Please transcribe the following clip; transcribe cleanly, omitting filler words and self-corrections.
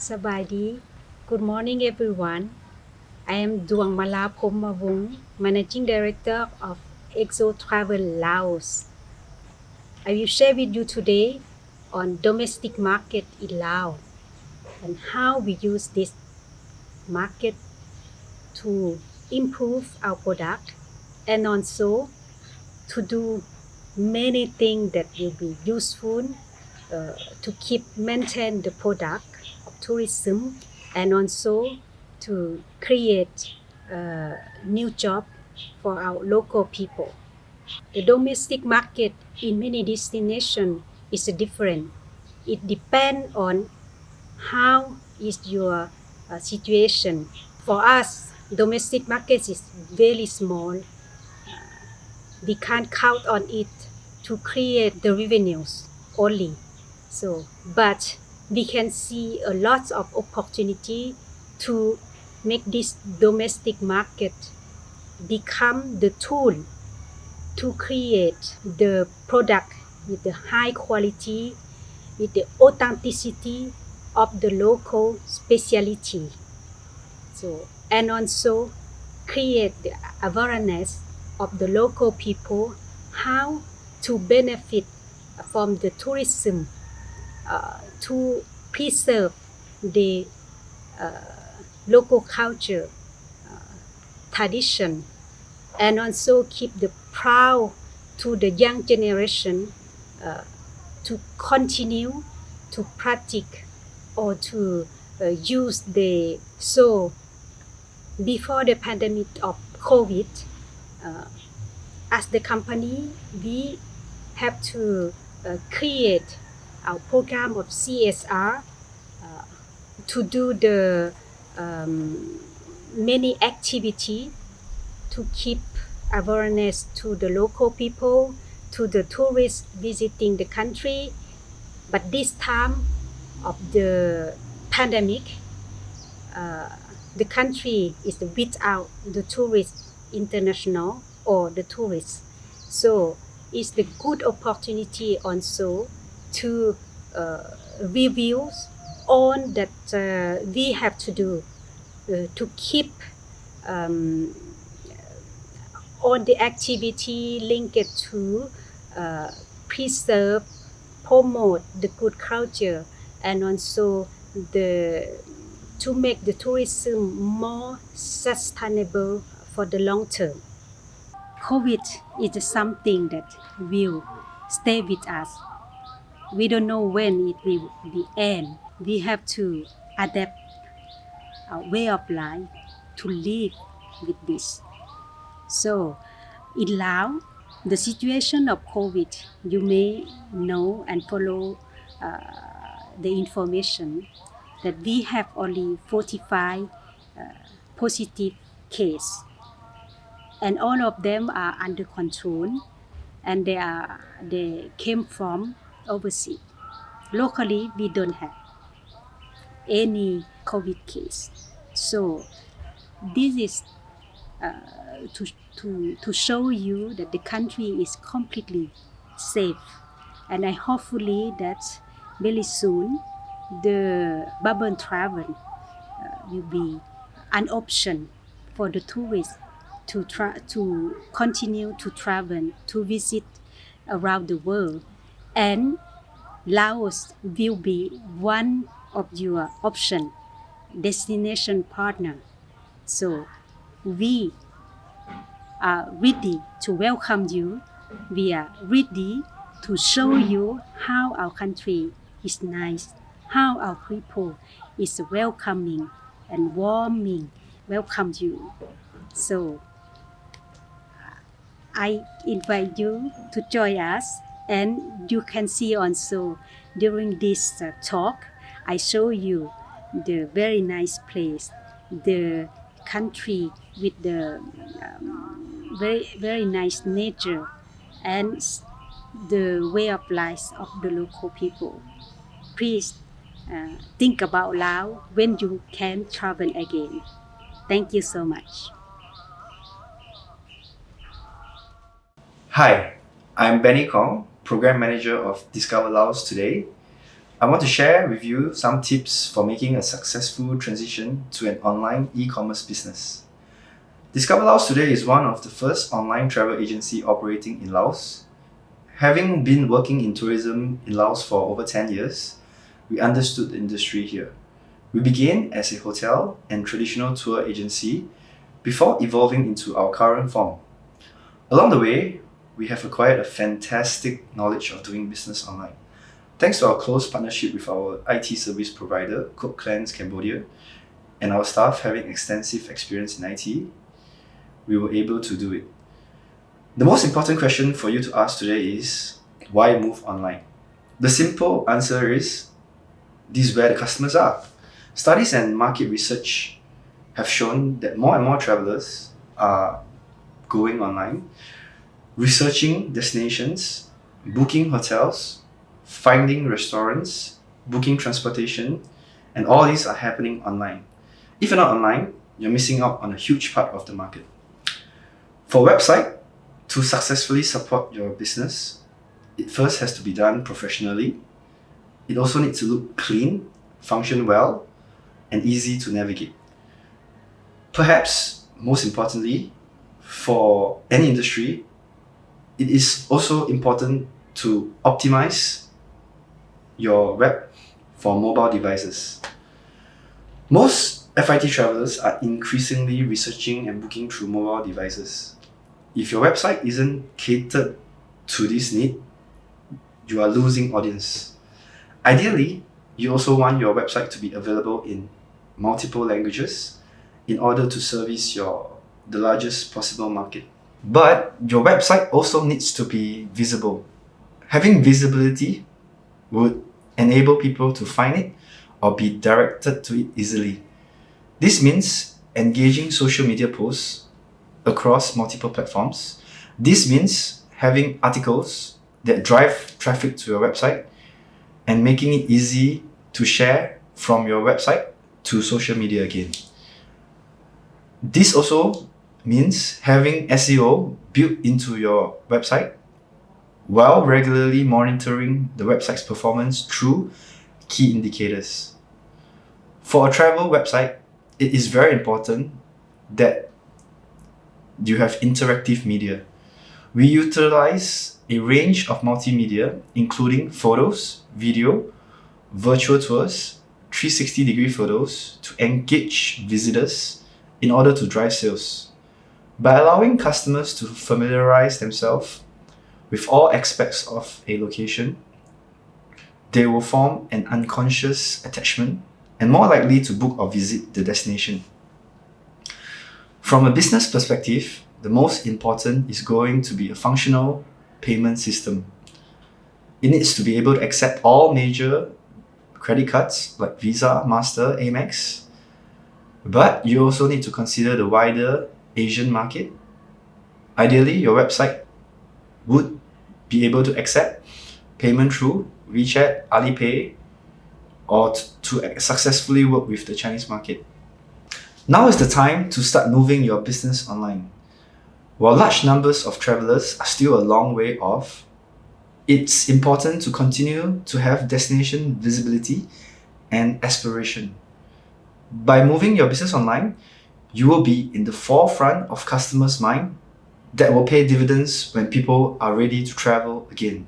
สบายดี Good morning everyone. I am Duangmala Phomawong, Managing Director of EXO Travel Laos. I will share with you today on domestic market in Laos and how we use this market to improve our product and also to do many things that will be useful to keep maintain the product of tourism and also to create new job for our local people. The domestic market in many destinations is different. It depends on how is your situation. For us, domestic market is very small. We can't count on it to create the revenues only. But we can see a lot of opportunity to make this domestic market become the tool to create the product with the high quality, with the authenticity of the local specialty. And also create the awareness of the local people how to benefit from the tourism to preserve the local culture, tradition, and also keep the proud to the young generation to continue to practice or to use the before the pandemic of COVID, as the company, we have to create our program of CSR to do the many activity to keep awareness to the local people, to the tourists visiting the country. But this time of the pandemic, the country is without the tourists international or the tourists. So it's the good opportunity also to review all that we have to do to keep all the activity linked to preserve, promote the good culture, and also to make the tourism more sustainable for the long term. COVID is something that will stay with us. We don't know when it will be end. We have to adapt our way of life to live with this. So in Laos, the situation of COVID, you may know and follow the information that we have only 45 positive cases, and all of them are under control, and they came from overseas. Locally, we don't have any COVID case. So this is to show you that the country is completely safe, and I hopefully that very soon the bubble travel will be an option for the tourists to continue to travel, to visit around the world, and Laos will be one of your option destination partner. So we are ready to welcome you. We are ready to show you how our country is nice, how our people is welcoming and warming, welcome you. So I invite you to join us, and you can see also during this talk, I show you the very nice place, the country with the very nice nature and the way of life of the local people. Please think about Laos when you can travel again. Thank you so much. Hi, I'm Benny Kong, Program Manager of DiscoverLaos.Today. I want to share with you some tips for making a successful transition to an online e-commerce business. DiscoverLaos.Today is one of the first online travel agency operating in Laos. Having been working in tourism in Laos for over 10 years, we understood the industry here. We began as a hotel and traditional tour agency before evolving into our current form. Along the way, we have acquired a fantastic knowledge of doing business online. Thanks to our close partnership with our IT service provider, Cook Clans Cambodia, and our staff having extensive experience in IT, we were able to do it. The most important question for you to ask today is, why move online? The simple answer is, this is where the customers are. Studies and market research have shown that more and more travelers are going online, researching destinations, booking hotels, finding restaurants, booking transportation, and all these are happening online. If you're not online, you're missing out on a huge part of the market. For a website to successfully support your business, it first has to be done professionally. It also needs to look clean, function well, and easy to navigate. Perhaps most importantly, for any industry, it is also important to optimize your web for mobile devices. Most FIT travelers are increasingly researching and booking through mobile devices. If your website isn't catered to this need, you are losing audience. Ideally, you also want your website to be available in multiple languages in order to service the largest possible market. But your website also needs to be visible. Having visibility would enable people to find it or be directed to it easily. This means engaging social media posts across multiple platforms. This means having articles that drive traffic to your website and making it easy to share from your website to social media again. This also means having SEO built into your website while regularly monitoring the website's performance through key indicators. For a travel website, it is very important that you have interactive media. We utilize a range of multimedia, including photos, video, virtual tours, 360-degree photos to engage visitors in order to drive sales. By allowing customers to familiarize themselves with all aspects of a location, they will form an unconscious attachment and more likely to book or visit the destination. From a business perspective, the most important is going to be a functional payment system. It needs to be able to accept all major credit cards like Visa, Master, Amex. But you also need to consider the wider Asian market. Ideally, your website would be able to accept payment through WeChat, Alipay, or to successfully work with the Chinese market. Now is the time to start moving your business online. While large numbers of travelers are still a long way off, it's important to continue to have destination visibility and aspiration. By moving your business online, you will be in the forefront of customers' mind that will pay dividends when people are ready to travel again.